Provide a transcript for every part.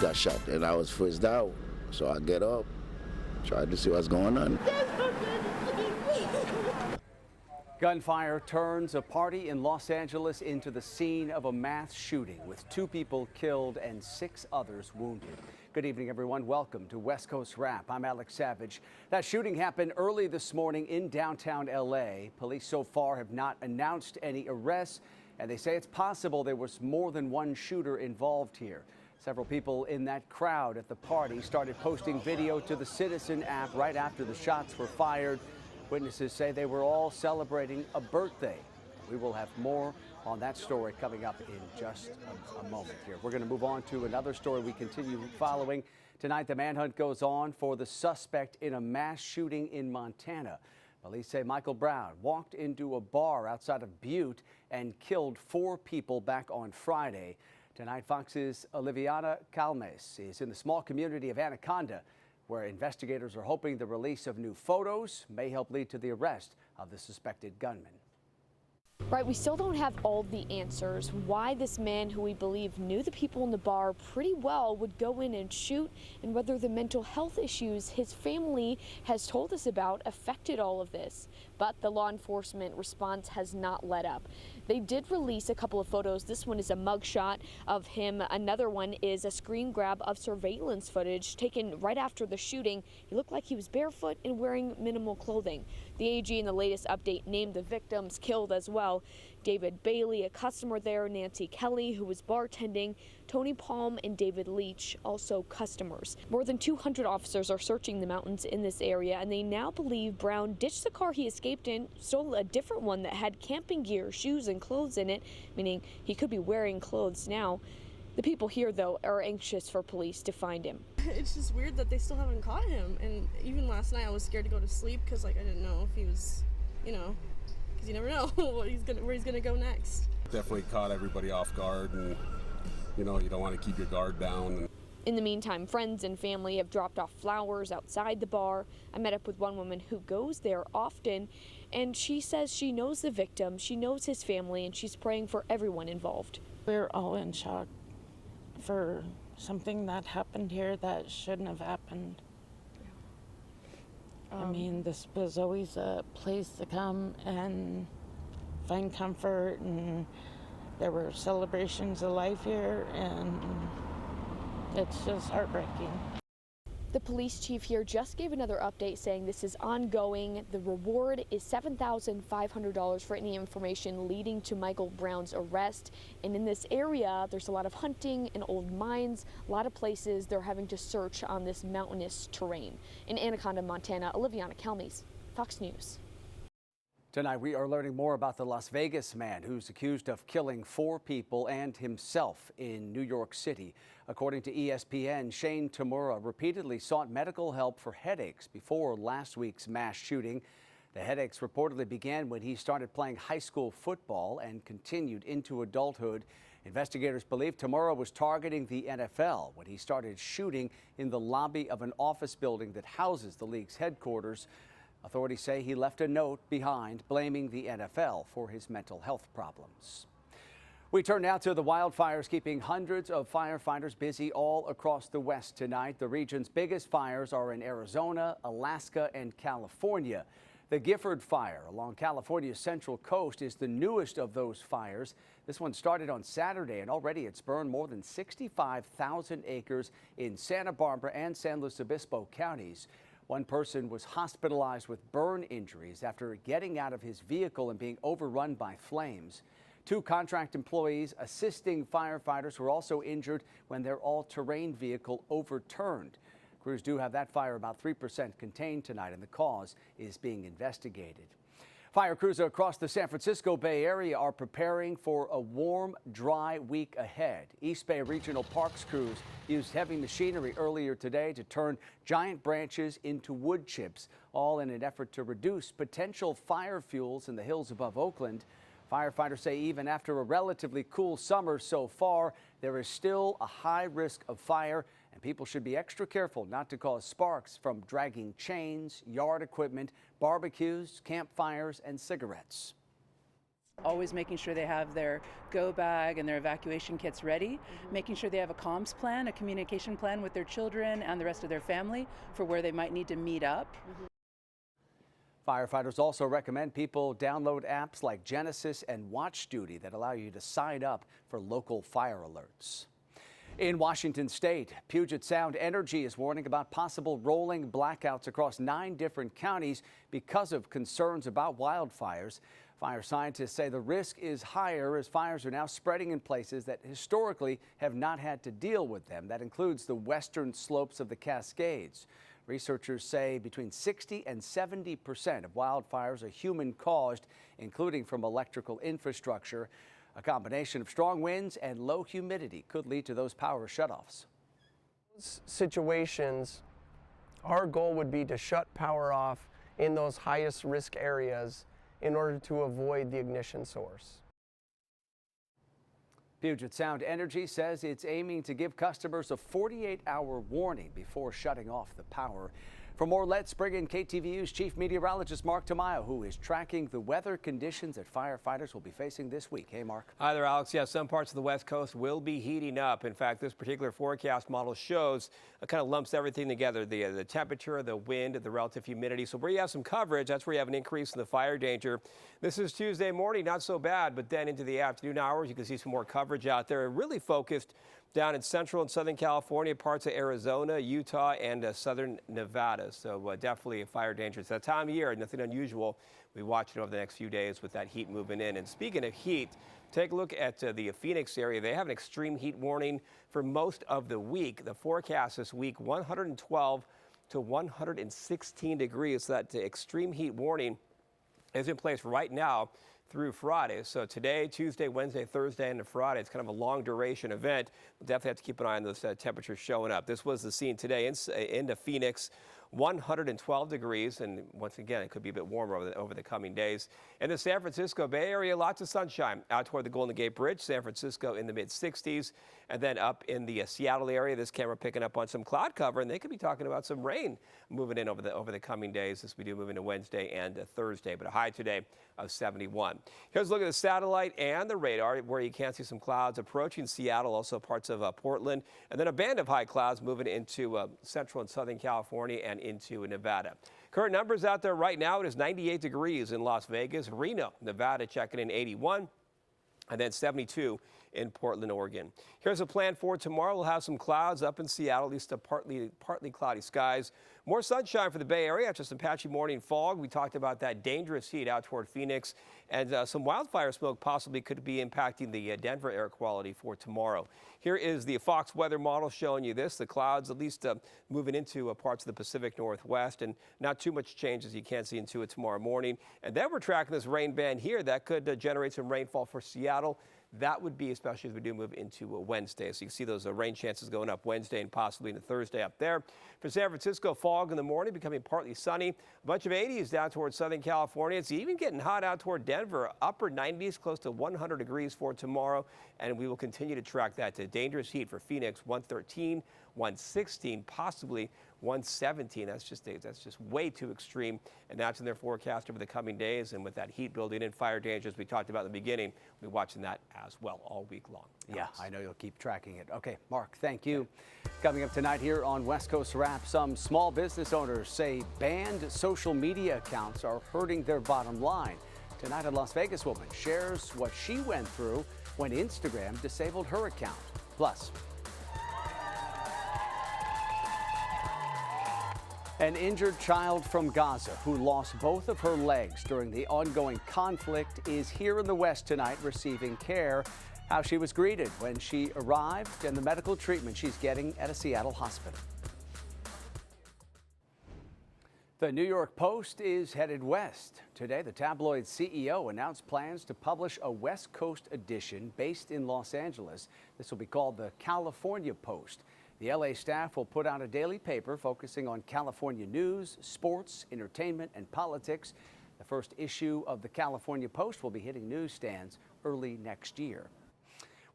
got shot, and I was first out. So I get up, tried to see what's going on. Gunfire turns a party in Los Angeles into the scene of a mass shooting with 2 people killed and 6 others wounded. Good evening, everyone. Welcome to West Coast Wrap. I'm Alex Savage. That shooting happened early this morning in downtown L.A. Police so far have not announced any arrests, and they say it's possible there was more than one shooter involved here. Several people in that crowd at the party started posting video to the Citizen app right after the shots were fired. Witnesses say they were all celebrating a birthday. We will have more on that story coming up in just a moment here. We're going to move on to another story we continue following. Tonight, the manhunt goes on for the suspect in a mass shooting in Montana. Police say Michael Brown walked into a bar outside of Butte and killed 4 people back on Friday. Tonight, Fox's Oliviana Calmes is in the small community of Anaconda, where investigators are hoping the release of new photos may help lead to the arrest of the suspected gunman. Right, we still don't have all the answers why this man, who we believe knew the people in the bar pretty well, would go in and shoot, and whether the mental health issues his family has told us about affected all of this. But the law enforcement response has not let up. They did release a couple of photos. This one is a mugshot of him. Another one is a screen grab of surveillance footage taken right after the shooting. He looked like he was barefoot and wearing minimal clothing. The AG in the latest update named the victims killed as well. David Bailey, a customer there, Nancy Kelly, who was bartending, Tony Palm and David Leach, also customers. More than 200 officers are searching the mountains in this area, and they now believe Brown ditched the car he escaped in, stole a different one that had camping gear, shoes, and clothes in it, meaning he could be wearing clothes now. The people here, though, are anxious for police to find him. It's just weird that they still haven't caught him, and even last night I was scared to go to sleep because I didn't know if he was, because you never know where he's gonna go next. Definitely caught everybody off guard, and you don't want to keep your guard down. In the meantime, friends and family have dropped off flowers outside the bar. I met up with one woman who goes there often, and she says she knows the victim, she knows his family, and she's praying for everyone involved. We're all in shock for something that happened here that shouldn't have happened. I mean, this was always a place to come and find comfort, and there were celebrations of life here, and it's just heartbreaking. The police chief here just gave another update saying this is ongoing. The reward is $7,500 for any information leading to Michael Brown's arrest. And in this area, there's a lot of hunting and old mines, a lot of places they're having to search on this mountainous terrain. In Anaconda, Montana, Oliviana Calmes, Fox News. Tonight, we are learning more about the Las Vegas man who's accused of killing 4 people and himself in New York City. According to ESPN, Shane Tamura repeatedly sought medical help for headaches before last week's mass shooting. The headaches reportedly began when he started playing high school football and continued into adulthood. Investigators believe Tamura was targeting the NFL when he started shooting in the lobby of an office building that houses the league's headquarters. Authorities say he left a note behind blaming the NFL for his mental health problems. We turn now to the wildfires keeping hundreds of firefighters busy all across the West tonight. The region's biggest fires are in Arizona, Alaska, and California. The Gifford Fire along California's central coast is the newest of those fires. This one started on Saturday, and already it's burned more than 65,000 acres in Santa Barbara and San Luis Obispo counties. One person was hospitalized with burn injuries after getting out of his vehicle and being overrun by flames. 2 contract employees assisting firefighters were also injured when their all-terrain vehicle overturned. Crews do have that fire about 3% contained tonight, and the cause is being investigated. Fire crews across the San Francisco Bay Area are preparing for a warm, dry week ahead. East Bay Regional Parks crews used heavy machinery earlier today to turn giant branches into wood chips, all in an effort to reduce potential fire fuels in the hills above Oakland. Firefighters say even after a relatively cool summer so far, there is still a high risk of fire, and people should be extra careful not to cause sparks from dragging chains, yard equipment, barbecues, campfires, and cigarettes. Always making sure they have their go bag and their evacuation kits ready, making sure they have a comms plan, a communication plan with their children and the rest of their family for where they might need to meet up. Firefighters also recommend people download apps like Genesis and Watch Duty that allow you to sign up for local fire alerts. In Washington state, Puget Sound Energy is warning about possible rolling blackouts across 9 different counties because of concerns about wildfires. Fire scientists say the risk is higher as fires are now spreading in places that historically have not had to deal with them. That includes the western slopes of the Cascades. Researchers say between 60 and 70% of wildfires are human-caused, including from electrical infrastructure. A combination of strong winds and low humidity could lead to those power shutoffs. Situations, our goal would be to shut power off in those highest risk areas in order to avoid the ignition source. Puget Sound Energy says it's aiming to give customers a 48-hour warning before shutting off the power. For more, let's bring in KTVU's chief meteorologist Mark Tamayo, who is tracking the weather conditions that firefighters will be facing this week. Hey, Mark. Hi there, Alex. Yeah, some parts of the West Coast will be heating up. In fact, this particular forecast model shows kind of lumps everything together, the temperature, the wind, the relative humidity. So where you have some coverage, that's where you have an increase in the fire danger. This is Tuesday morning, not so bad, but then into the afternoon hours, you can see some more coverage out there. Really focused down in central and southern California, parts of Arizona, Utah, and southern Nevada. So definitely a fire danger. It's that time of year, nothing unusual. We watch it over the next few days with that heat moving in. And speaking of heat, take a look at the Phoenix area. They have an extreme heat warning for most of the week. The forecast this week, 112 to 116 degrees. So that extreme heat warning is in place right now through Friday. So today, Tuesday, Wednesday, Thursday, and Friday, it's kind of a long duration event. We'll definitely have to keep an eye on those temperatures showing up. This was the scene today into Phoenix. 112 degrees, and once again, it could be a bit warmer over the coming days. In the San Francisco Bay Area, lots of sunshine out toward the Golden Gate Bridge. San Francisco in the mid-60s, and then up in the Seattle area, this camera picking up on some cloud cover, and they could be talking about some rain moving in over the coming days as we do move into Wednesday and Thursday, but a high today of 71. Here's a look at the satellite and the radar where you can see some clouds approaching Seattle, also parts of Portland, and then a band of high clouds moving into central and southern California and into Nevada. Current numbers out there right now, it is 98 degrees in Las Vegas. Reno, Nevada checking in 81, and then 72 in Portland, Oregon. Here's a plan for tomorrow. We'll have some clouds up in Seattle, at least partly cloudy skies. More sunshine for the Bay Area after some patchy morning fog. We talked about that dangerous heat out toward Phoenix, and some wildfire smoke possibly could be impacting the Denver air quality for tomorrow. Here is the Fox weather model showing you this. The clouds at least moving into parts of the Pacific Northwest, and not too much change as you can see into it tomorrow morning. And then we're tracking this rain band here that could generate some rainfall for Seattle. That would be especially as we do move into Wednesday. So you can see those rain chances going up Wednesday and possibly into Thursday up there. For San Francisco, fog in the morning, becoming partly sunny. A bunch of 80s down towards Southern California. It's even getting hot out toward Denver. Upper 90s, close to 100 degrees for tomorrow. And we will continue to track that to dangerous heat for Phoenix, 113, 116, possibly 117. That's just way too extreme, and that's in their forecast over the coming days. And with that heat building in, fire dangers we talked about in the beginning, we'll be watching that as well all week long. Yeah, I know you'll keep tracking it. Okay, Mark, thank you. Coming up tonight here on West Coast Wrap, some small business owners say banned social media accounts are hurting their bottom line. Tonight, a Las Vegas woman shares what she went through when Instagram disabled her account. Plus, an injured child from Gaza who lost both of her legs during the ongoing conflict is here in the West tonight receiving care. How she was greeted when she arrived and the medical treatment she's getting at a Seattle hospital. The New York Post is headed west. Today, the tabloid's CEO announced plans to publish a West Coast edition based in Los Angeles. This will be called the California Post. The LA staff will put out a daily paper focusing on California news, sports, entertainment, and politics. The first issue of the California Post will be hitting newsstands early next year.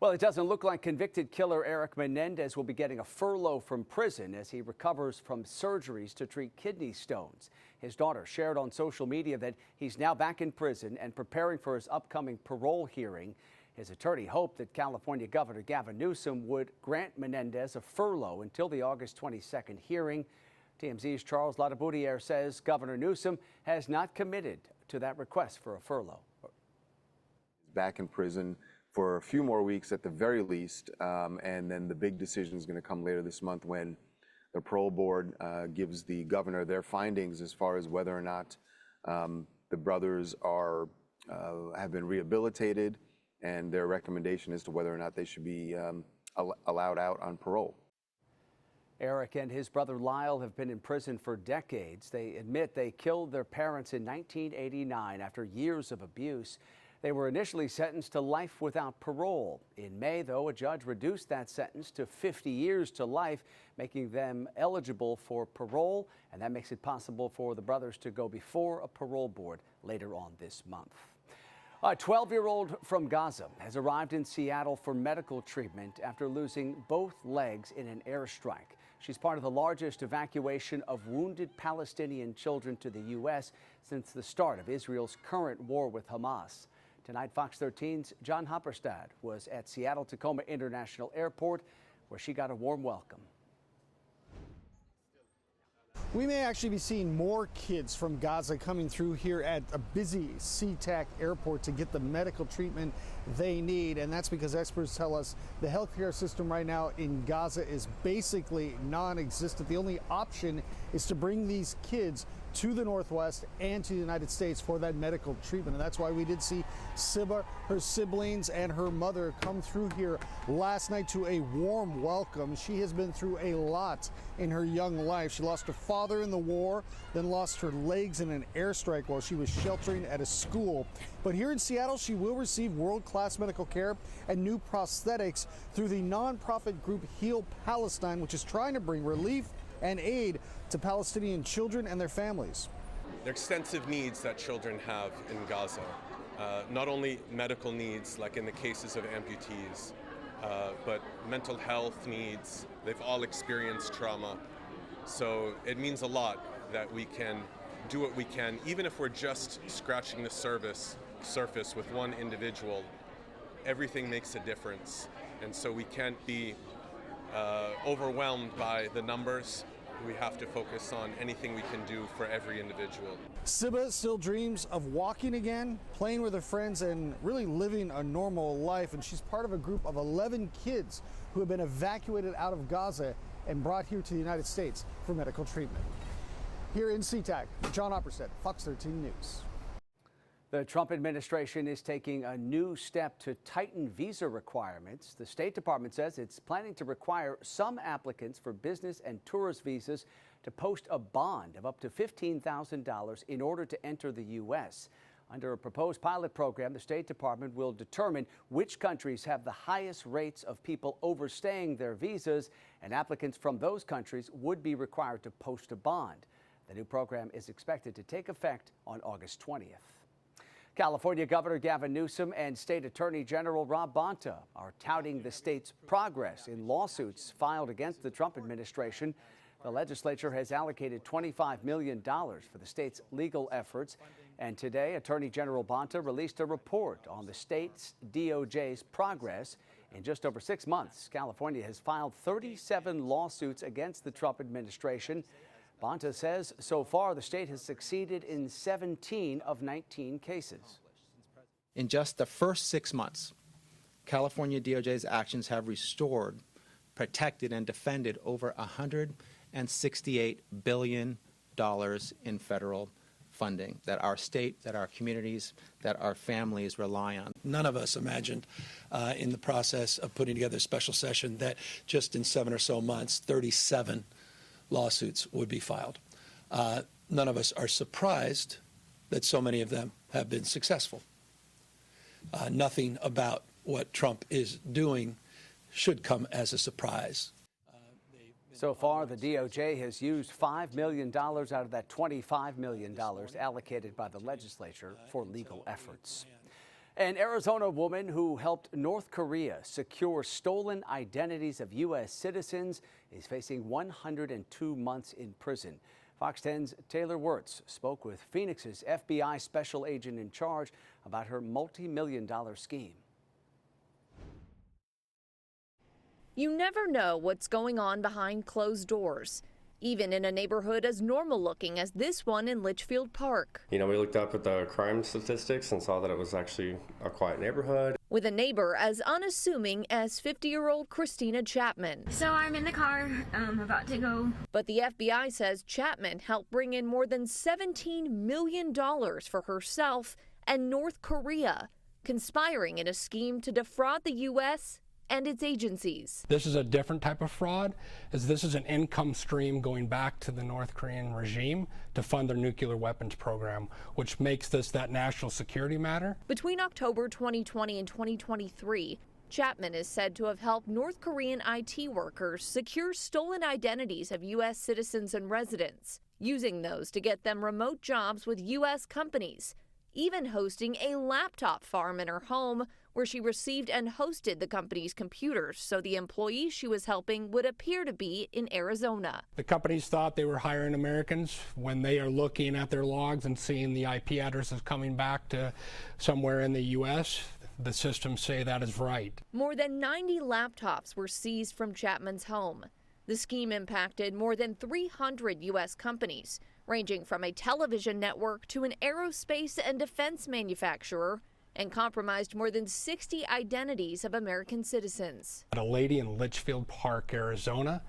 Well, it doesn't look like convicted killer Eric Mendez will be getting a furlough from prison as he recovers from surgeries to treat kidney stones. His daughter shared on social media that he's now back in prison and preparing for his upcoming parole hearing. His attorney hoped that California Governor Gavin Newsom would grant Mendez a furlough until the August 22nd hearing. TMZ's Charles Ladaboudiere says Governor Newsom has not committed to that request for a furlough. Back in prison for a few more weeks at the very least, and then the big decision is going to come later this month when the parole board gives the governor their findings as far as whether or not the brothers have been rehabilitated, and their recommendation as to whether or not they should be allowed out on parole. Eric and his brother Lyle have been in prison for decades. They admit they killed their parents in 1989 after years of abuse. They were initially sentenced to life without parole. In May, though, a judge reduced that sentence to 50 years to life, making them eligible for parole, and that makes it possible for the brothers to go before a parole board later on this month. A 12-year-old from Gaza has arrived in Seattle for medical treatment after losing both legs in an airstrike. She's part of the largest evacuation of wounded Palestinian children to the U.S. since the start of Israel's current war with Hamas. Tonight, Fox 13's John Hopperstad was at Seattle-Tacoma International Airport, where she got a warm welcome. We may actually be seeing more kids from Gaza coming through here at a busy SeaTac airport to get the medical treatment they need. And that's because experts tell us the healthcare system right now in Gaza is basically non-existent. The only option is to bring these kids to the Northwest and to the United States for that medical treatment. And that's why we did see Siba, her siblings, and her mother come through here last night to a warm welcome. She has been through a lot in her young life. She lost her father in the war, then lost her legs in an airstrike while she was sheltering at a school. But here in Seattle, she will receive world-class medical care and new prosthetics through the nonprofit group Heal Palestine, which is trying to bring relief and aid to Palestinian children and their families. There are extensive needs that children have in Gaza. Not only medical needs, like in the cases of amputees, but mental health needs. They've all experienced trauma. So it means a lot that we can do what we can, even if we're just scratching the surface with one individual. Everything makes a difference. And so we can't be overwhelmed by the numbers. We have to focus on anything we can do for every individual. Siba still dreams of walking again, playing with her friends, and really living a normal life. And she's part of a group of 11 kids who have been evacuated out of Gaza and brought here to the United States for medical treatment. Here in SeaTac, John Hopperstad, Fox 13 News. The Trump administration is taking a new step to tighten visa requirements. The State Department says it's planning to require some applicants for business and tourist visas to post a bond of up to $15,000 in order to enter the U.S. Under a proposed pilot program, the State Department will determine which countries have the highest rates of people overstaying their visas, and applicants from those countries would be required to post a bond. The new program is expected to take effect on August 20th. California Governor Gavin Newsom and State Attorney General Rob Bonta are touting the state's progress in lawsuits filed against the Trump administration. The legislature has allocated $25 million for the state's legal efforts. And today, Attorney General Bonta released a report on the state's DOJ's progress. In just over 6 months, California has filed 37 lawsuits against the Trump administration. Bonta says so far the state has succeeded in 17 of 19 cases. In just the first 6 months, California DOJ's actions have restored, protected, and defended over $168 billion in federal funding that our state, that our communities, that our families rely on. None of us imagined in the process of putting together a special session that just in 7 or so months, 37 lawsuits would be filed. None of us are surprised that so many of them have been successful. Nothing about what Trump is doing should come as a surprise. So far, the DOJ has used $5 million out of that $25 million allocated by the legislature for legal efforts. An Arizona woman who helped North Korea secure stolen identities of U.S. citizens is facing 102 months in prison. Fox 10's Taylor Wirtz spoke with Phoenix's FBI special agent in charge about her multi-million-dollar scheme. You never know what's going on behind closed doors, even in a neighborhood as normal looking as this one in Litchfield Park. We looked up at the crime statistics and saw that it was actually a quiet neighborhood. With a neighbor as unassuming as 50-year-old Christina Chapman. So I'm in the car, about to go. But the FBI says Chapman helped bring in more than $17 million for herself and North Korea, conspiring in a scheme to defraud the U.S. and its agencies. This is a different type of fraud, as this is an income stream going back to the North Korean regime to fund their nuclear weapons program, which makes this that national security matter. Between October 2020 and 2023, Chapman is said to have helped North Korean IT workers secure stolen identities of U.S. citizens and residents, using those to get them remote jobs with U.S. companies, even hosting a laptop farm in her home where she received and hosted the company's computers so the employees she was helping would appear to be in Arizona. The companies thought they were hiring Americans when they are looking at their logs and seeing the IP addresses coming back to somewhere in the U.S. The systems say that is right. More than 90 laptops were seized from Chapman's home. The scheme impacted more than 300 U.S. companies, ranging from a television network to an aerospace and defense manufacturer, and compromised more than 60 identities of American citizens. A lady in Litchfield Park, Arizona,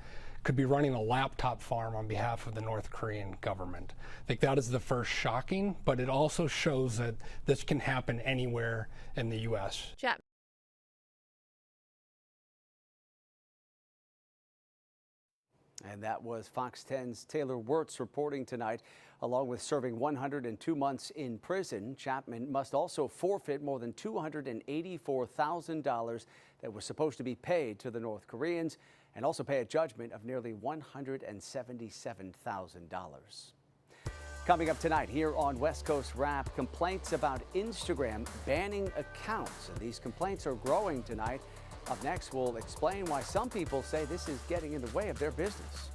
could be running a laptop farm on behalf of the North Korean government. I think that is the first shocking, but it also shows that this can happen anywhere in the U.S. And that was Fox 10's Taylor Wirtz reporting tonight. Along with serving 102 months in prison, Chapman must also forfeit more than $284,000 that was supposed to be paid to the North Koreans, and also pay a judgment of nearly $177,000. Coming up tonight here on West Coast Wrap, complaints about Instagram banning accounts. And these complaints are growing tonight. Up next, we'll explain why some people say this is getting in the way of their business.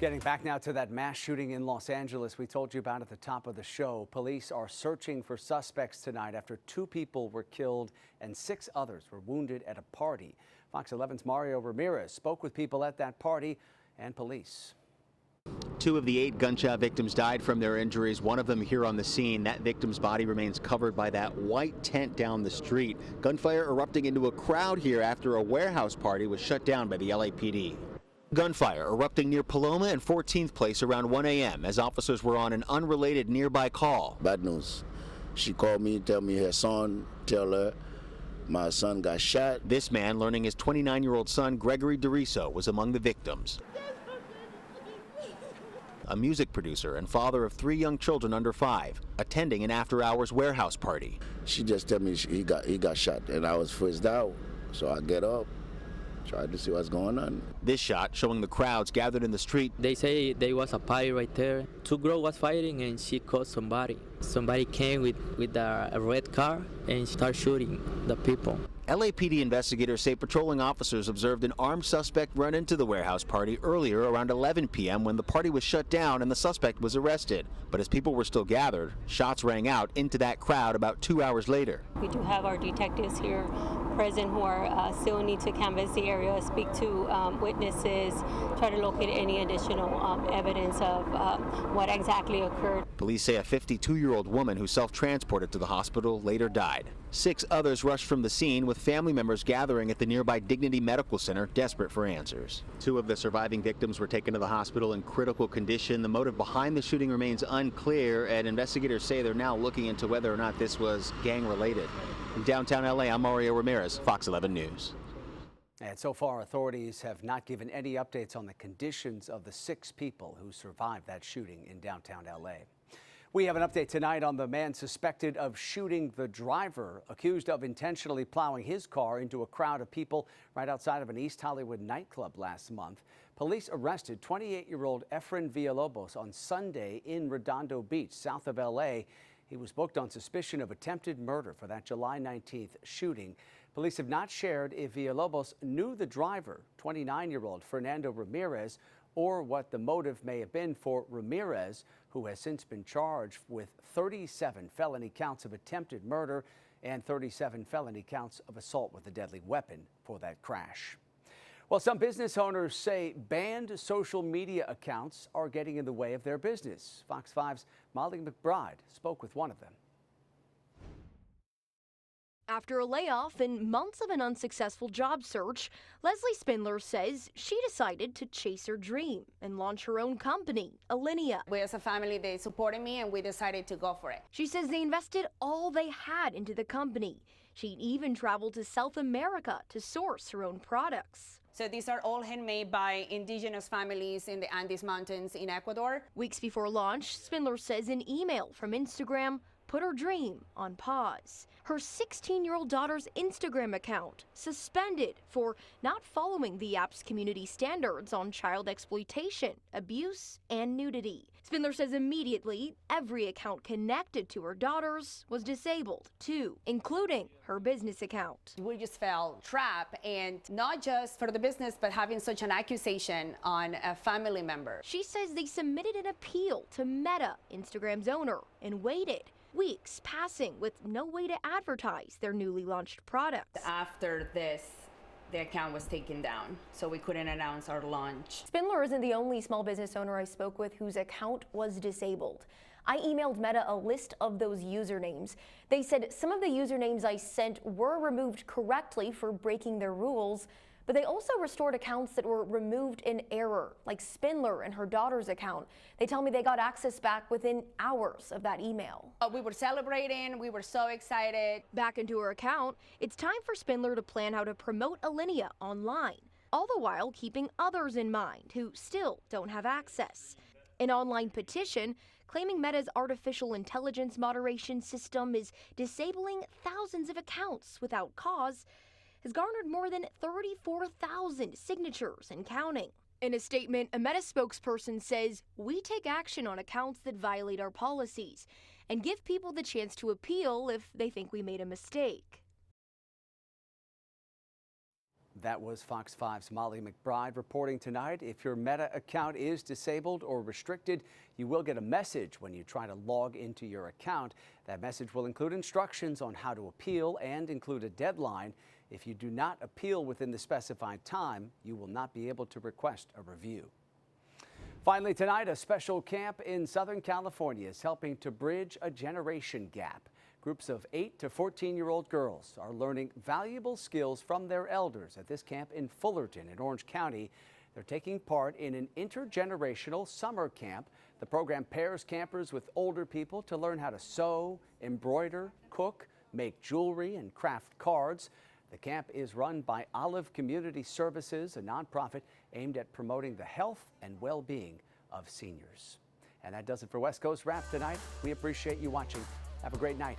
Getting back now to that mass shooting in Los Angeles we told you about at the top of the show. Police are searching for suspects tonight after 2 people were killed and 6 others were wounded at a party. Fox 11's Mario Ramirez spoke with people at that party and police. 2 of the 8 gunshot victims died from their injuries. One of them here on the scene. That victim's body remains covered by that white tent down the street. Gunfire erupting into a crowd here after a warehouse party was shut down by the LAPD. Gunfire erupting near Paloma and 14th Place around 1 a.m. as officers were on an unrelated nearby call. Bad news. She called me, tell me her son, tell her my son got shot. This man, learning his 29-year-old son, Gregory DeRiso, was among the victims. A music producer and father of 3 young children under 5, attending an after-hours warehouse party. She just told me he got shot, and I was freaked out, so I get up. Tried to see what's going on. This shot showing the crowds gathered in the street. They say there was a party right there. 2 girls was fighting and she caught somebody. Somebody came with a red car and started shooting the people. LAPD investigators say patrolling officers observed an armed suspect run into the warehouse party earlier around 11 p.m. when the party was shut down and the suspect was arrested. But as people were still gathered, shots rang out into that crowd about 2 hours later. We do have our detectives here present who are still need to canvass the area, speak to witnesses, try to locate any additional evidence of what exactly occurred. Police say a 52-year-old woman who self-transported to the hospital later died. 6 others rushed from the scene, with family members gathering at the nearby Dignity Medical Center, desperate for answers. 2 of the surviving victims were taken to the hospital in critical condition. The motive behind the shooting remains unclear, and investigators say they're now looking into whether or not this was gang-related. In downtown LA, I'm Mario Ramirez, Fox 11 News. And so far, authorities have not given any updates on the conditions of the 6 people who survived that shooting in downtown LA. We have an update tonight on the man suspected of shooting the driver, accused of intentionally plowing his car into a crowd of people right outside of an East Hollywood nightclub last month. Police arrested 28-year-old Efren Villalobos on Sunday in Redondo Beach, south of LA. He was booked on suspicion of attempted murder for that July 19th shooting. Police have not shared if Villalobos knew the driver, 29-year-old Fernando Ramirez, or what the motive may have been for Ramirez, who has since been charged with 37 felony counts of attempted murder and 37 felony counts of assault with a deadly weapon for that crash. Well, some business owners say banned social media accounts are getting in the way of their business. Fox 5's Molly McBride spoke with one of them. After a layoff and months of an unsuccessful job search, Leslie Spindler says she decided to chase her dream and launch her own company, Alinea. We as a family, they supported me and we decided to go for it. She says they invested all they had into the company. She'd even traveled to South America to source her own products. So these are all handmade by indigenous families in the Andes Mountains in Ecuador. Weeks before launch, Spindler says an email from Instagram put her dream on pause. Her 16-year-old daughter's Instagram account suspended for not following the app's community standards on child exploitation, abuse, and nudity. Spindler says immediately every account connected to her daughters was disabled too, including her business account. We just felt trapped, and not just for the business, but having such an accusation on a family member. She says they submitted an appeal to Meta, Instagram's owner, and waited. Weeks passing with no way to advertise their newly launched products. After this, the account was taken down, so we couldn't announce our launch. Spindler isn't the only small business owner I spoke with whose account was disabled. I emailed Meta a list of those usernames. They said some of the usernames I sent were removed correctly for breaking their rules, but they also restored accounts that were removed in error, like Spindler and her daughter's account. They tell me they got access back within hours of that email. We were celebrating, we were so excited. Back into her account, it's time for Spindler to plan how to promote Alinea online, all the while keeping others in mind who still don't have access. An online petition claiming Meta's artificial intelligence moderation system is disabling thousands of accounts without cause has garnered more than 34,000 signatures and counting. In a statement, a Meta spokesperson says, "We take action on accounts that violate our policies and give people the chance to appeal if they think we made a mistake." That was Fox 5's Molly McBride reporting tonight. If your Meta account is disabled or restricted, you will get a message when you try to log into your account. That message will include instructions on how to appeal and include a deadline. If you do not appeal within the specified time, you will not be able to request a review. Finally tonight, a special camp in Southern California is helping to bridge a generation gap. Groups of 8 to 14-year-old girls are learning valuable skills from their elders at this camp in Fullerton in Orange County. They're taking part in an intergenerational summer camp. The program pairs campers with older people to learn how to sew, embroider, cook, make jewelry, and craft cards. The camp is run by Olive Community Services, a nonprofit aimed at promoting the health and well-being of seniors. And that does it for West Coast Wrap tonight. We appreciate you watching. Have a great night.